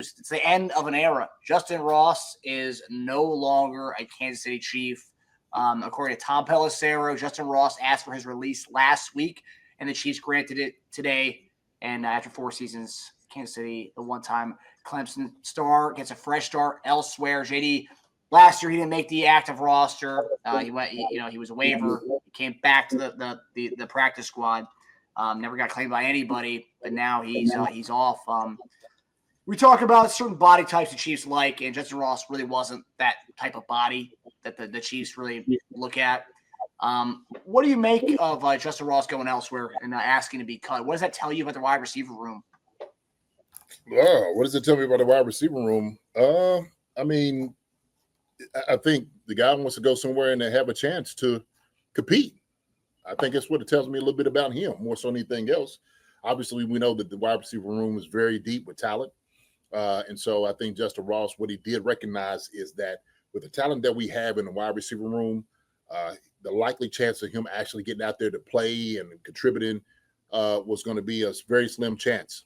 news. It's the end of an era. Justyn Ross is no longer a Kansas City Chief. According to Tom Pelissero, Justyn Ross asked for his release last week, and the Chiefs granted it today. And after 4 seasons, Kansas City, the one-time Clemson star, gets a fresh start elsewhere. JD, last year he didn't make the active roster. He went, he was a waiver. He came back to the practice squad. Never got claimed by anybody, but now he's off. We talk about certain body types the Chiefs like, and Justyn Ross really wasn't that type of body that the Chiefs really look at. What do you make of Justyn Ross going elsewhere and asking to be cut? What does that tell you about the wide receiver room? What does it tell me about the wide receiver room? I mean, I think the guy wants to go somewhere and have a chance to compete. I think that's what it tells me a little bit about him, more so than anything else. Obviously, we know that the wide receiver room is very deep with talent. And so I think Justyn Ross, what he did recognize is that with the talent that we have in the wide receiver room, the likely chance of him actually getting out there to play and contributing was going to be a very slim chance.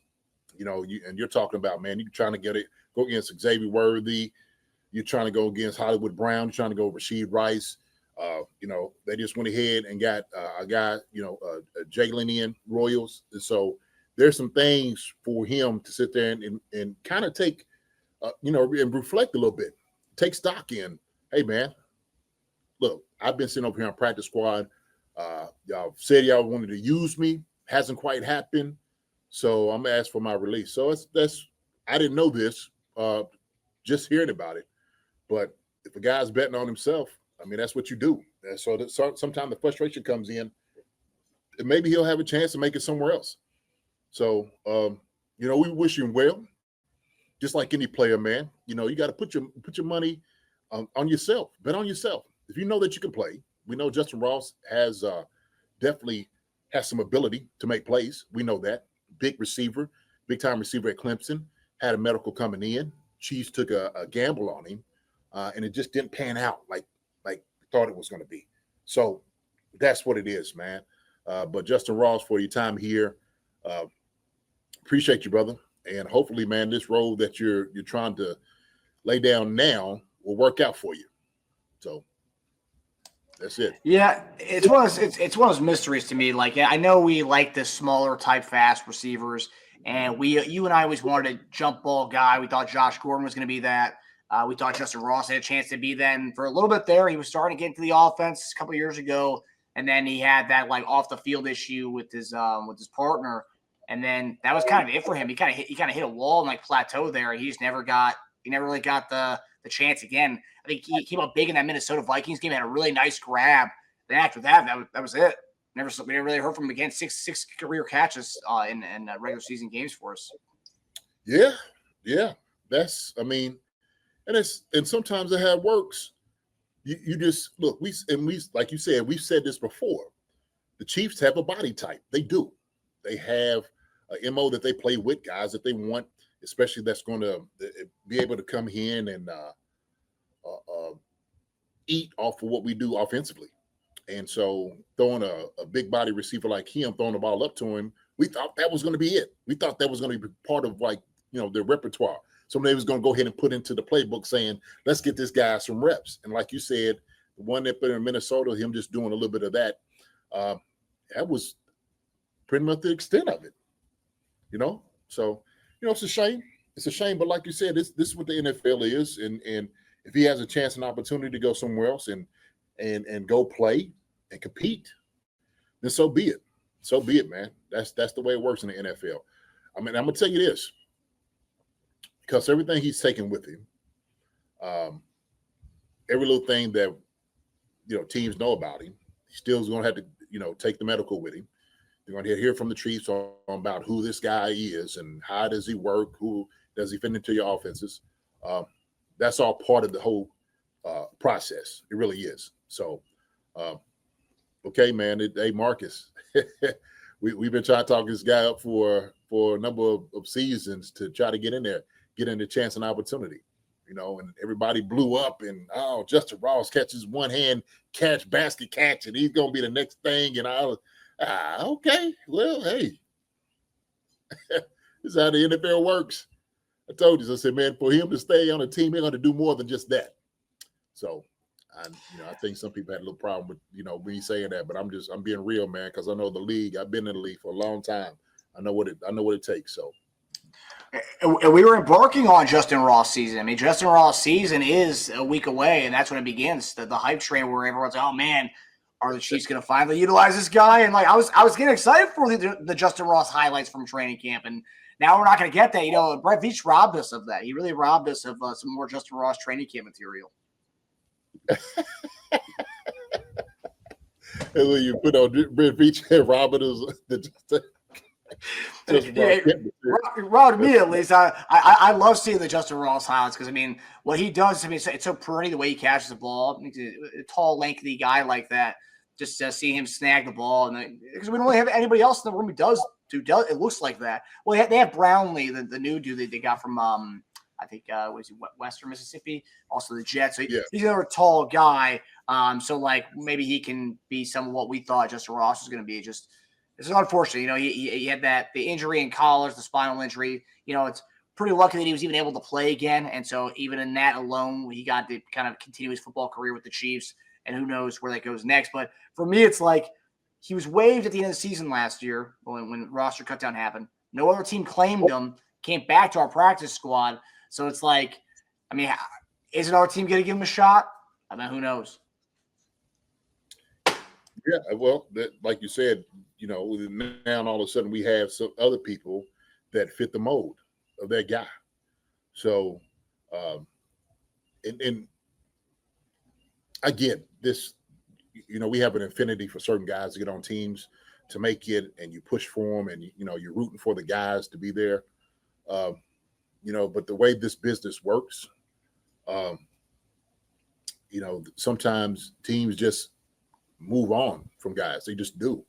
And you're talking about, man, you're trying to go against Xavier Worthy. You're trying to go against Hollywood Brown. You're trying to go Rashid Rice. They just went ahead and got a guy, Jalen in Royals. And so there's some things for him to sit there and kind of take, and reflect a little bit, take stock in. Hey, man, look, I've been sitting over here on practice squad. Y'all said y'all wanted to use me. Hasn't quite happened. So I'm going to ask for my release. So I didn't know this, just hearing about it. But if a guy's betting on himself, I mean, that's what you do. And so sometimes the frustration comes in, and maybe he'll have a chance to make it somewhere else. So, we wish him well, just like any player, man. You got to put your money on yourself. Bet on yourself. If you know that you can play, we know Justyn Ross has definitely has some ability to make plays. We know that. Big receiver, big-time receiver at Clemson, had a medical coming in. Chiefs took a gamble on him, and it just didn't pan out like thought it was going to be. So that's what it is, man. But Justyn Ross, for your time here, appreciate you, brother. And hopefully, man, this road that you're trying to lay down now will work out for you. So that's it. Yeah, it's one of those mysteries to me. Like, I know we like the smaller type fast receivers, and you and I always wanted a jump ball guy. We thought Josh Gordon was going to be that. We thought Justyn Ross had a chance to be that. And for a little bit there, he was starting to get into the offense a couple of years ago, and then he had that like off the field issue with his partner, and then that was kind of it for him. He kind of hit a wall and like plateau there. He never really got the chance again. I think he came up big in that Minnesota Vikings game, had a really nice grab. Then after that was it. We never really heard from him again. Six career catches in regular season games for us. Yeah. And sometimes that how it works. You just look. We like you said, we've said this before. The Chiefs have a body type. They do. They have a MO that they play with, guys that they want, especially that's going to be able to come in and eat off of what we do offensively. And so throwing a big body receiver like him, throwing the ball up to him, we thought that was going to be it. We thought that was going to be part of their repertoire. Somebody was going to go ahead and put into the playbook saying, let's get this guy some reps. And like you said, the one that put in Minnesota, him just doing a little bit of that, that was pretty much the extent of it, So, it's a shame. It's a shame, but like you said, this is what the NFL is. And if he has a chance and opportunity to go somewhere else and go play and compete, then so be it. So be it, man. That's the way it works in the NFL. I mean, I'm going to tell you this. Because everything he's taken with him, every little thing that, teams know about him, he still is going to have to, take the medical with him. They're going to hear from the Chiefs about who this guy is and how does he work, who does he fit into your offenses. That's all part of the whole process. It really is. So, okay, man. Hey, Marcus, we've been trying to talk this guy up for a number of seasons to try to get in there. Get in the chance and opportunity, and everybody blew up and, Justyn Ross catches one hand catch, basket catch, and he's going to be the next thing. And I was, okay, well, hey, this is how the NFL works. I told you, I said, man, for him to stay on the team, they're going to do more than just that. So, I think some people had a little problem with, me saying that, but I'm being real, man, because I know the league. I've been in the league for a long time. I know what it takes. So, and we were embarking on Justyn Ross season. I mean, Justyn Ross season is a week away, and that's when it begins. The hype train where everyone's like, oh man, are the Chiefs going to finally utilize this guy? And like I was getting excited for the Justyn Ross highlights from training camp, and now we're not going to get that. Brett Veach robbed us of that. He really robbed us of some more Justyn Ross training camp material. And when you put on Brett Veach and Robert Rob, me at least, I love seeing the Justyn Ross highlights because, I mean, what he does, I mean, it's so pretty the way he catches the ball. A tall, lengthy guy like that, just seeing him snag the ball. And because we don't really have anybody else in the room who does it looks like that. Well, they have Brownlee, the new dude that they got from, I think, was he Western Mississippi, also the Jets. So he's another tall guy. So, like, maybe he can be some of what we thought Justyn Ross was going to be. Just it's unfortunate. He had the injury in college, the spinal injury. It's pretty lucky that he was even able to play again. And so even in that alone, he got to kind of continue his football career with the Chiefs. And who knows where that goes next. But for me, it's like he was waived at the end of the season last year when roster cutdown happened. No other team claimed him, came back to our practice squad. So it's like, I mean, isn't our team going to give him a shot? I mean, who knows? Yeah, well, like you said, now all of a sudden we have some other people that fit the mold of that guy. So, and I get this, we have an affinity for certain guys to get on teams to make it, and you push for them, and you're rooting for the guys to be there. But the way this business works, sometimes teams just move on from guys. They just do.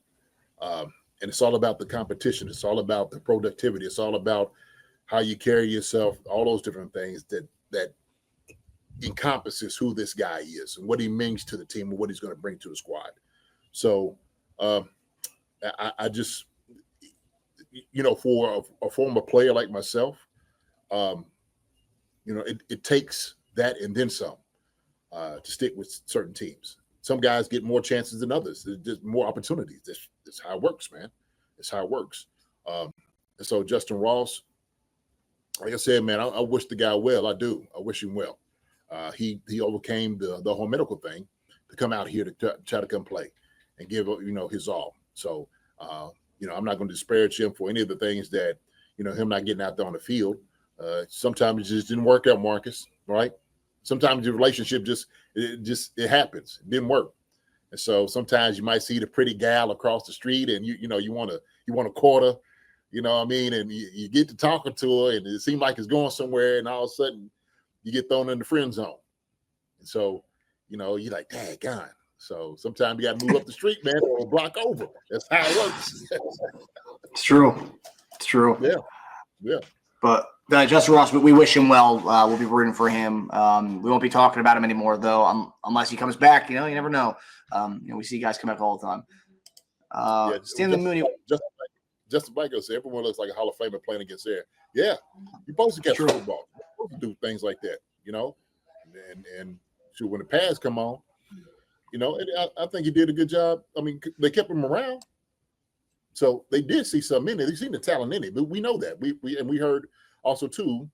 And it's all about the competition. It's all about the productivity. It's all about how you carry yourself, all those different things that encompasses who this guy is and what he means to the team and what he's going to bring to the squad. So I just, for a former player like myself, it takes that and then some to stick with certain teams. Some guys get more chances than others. There's just more opportunities. That's how it works, man. It's how it works. And so Justyn Ross, like I said, man, I wish the guy well. I do. I wish him well. He overcame the whole medical thing to come out here to try to come play and give his all. So I'm not going to disparage him for any of the things that him not getting out there on the field. Sometimes it just didn't work out, Marcus. Right? Sometimes your relationship it happens. It didn't work. And so sometimes you might see the pretty gal across the street and you want a quarter, and you get to talking to her and it seems like it's going somewhere, and all of a sudden you get thrown in the friend zone. And so, you're like, dang God. So sometimes you got to move up the street, man, or a block over. That's how it works. It's true. It's true. Yeah. But Justyn Ross, we wish him well. We'll be rooting for him. We won't be talking about him anymore, though, unless he comes back. You never know. We see guys come back all the time. Stanley Mooney. Justin Michael said everyone looks like a Hall of Famer playing against there. Yeah, you're supposed to catch football. You're supposed to do things like that, And shoot, when the pads come on, and I think he did a good job. I mean, they kept him around. So they did see something in it. They seen the talent in it, but we know that. We heard also too,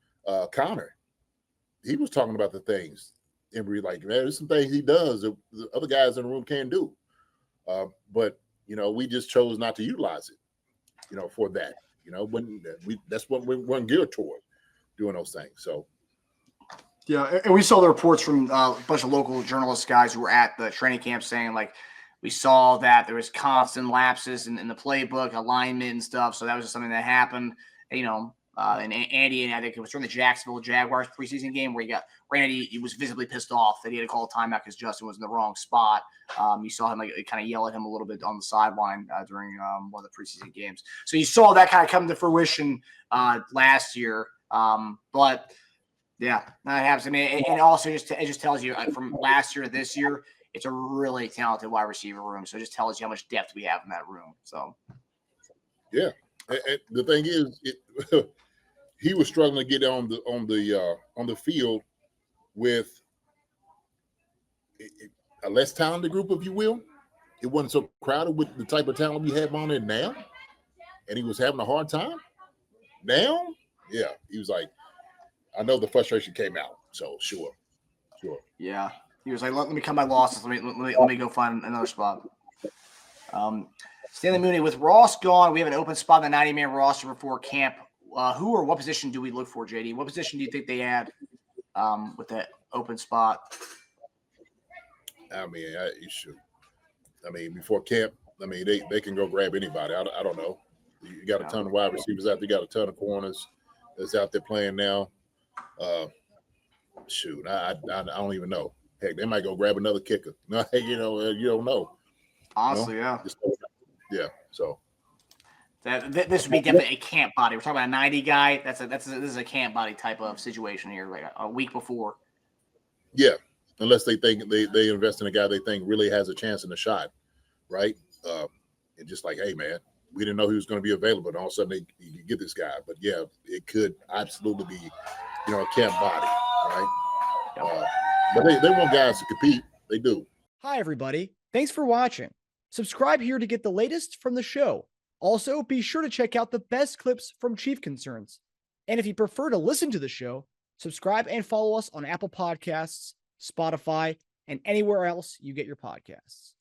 Connor. He was talking about the things, and we're like, man, there's some things he does that the other guys in the room can't do. But we just chose not to utilize it, for that. When that's what we weren't geared toward, doing those things. So. Yeah, and we saw the reports from a bunch of local journalist guys who were at the training camp saying, like, we saw that there was constant lapses in the playbook, alignment and stuff. So that was just something that happened, and Andy, and I think it was during the Jacksonville Jaguars preseason game where he was visibly pissed off that he had to call a timeout because Justyn was in the wrong spot. You saw him kind of yell at him a little bit on the sideline during one of the preseason games. So you saw that kind of come to fruition last year. But yeah, that happens. I mean, and also it just tells you from last year to this year, it's a really talented wide receiver room. So it just tells you how much depth we have in that room. So, yeah, and the thing is, he was struggling to get on the field with a less talented group, if you will. It wasn't so crowded with the type of talent we have on it now, and he was having a hard time. Now, yeah, he was like, I know the frustration came out. So sure. Yeah, he was like, let me cut my losses. Let me go find another spot. Stanley Mooney, with Ross gone, we have an open spot in the 90-man roster before camp. Who or what position do we look for, JD? What position do you think they add with that open spot? I mean, you should. I mean, before camp, I mean, they can go grab anybody. I don't know. You got a ton of wide receivers out there. You got a ton of corners that's out there playing now. Shoot, I don't even know. Heck, they might go grab another kicker. You don't know. Honestly, yeah. So this would be definitely a camp body. We're talking about a 90 guy. This is a camp body type of situation here, like a week before. Yeah, unless they think they invest in a guy they think really has a chance in the shot, right? And just like, hey man, we didn't know he was going to be available, and all of a sudden you get this guy. But yeah, it could absolutely be, a camp body, right? But they want guys to compete. They do. Hi, everybody. Thanks for watching. Subscribe here to get the latest from the show. Also, be sure to check out the best clips from Chief Concerns. And if you prefer to listen to the show, subscribe and follow us on Apple Podcasts, Spotify, and anywhere else you get your podcasts.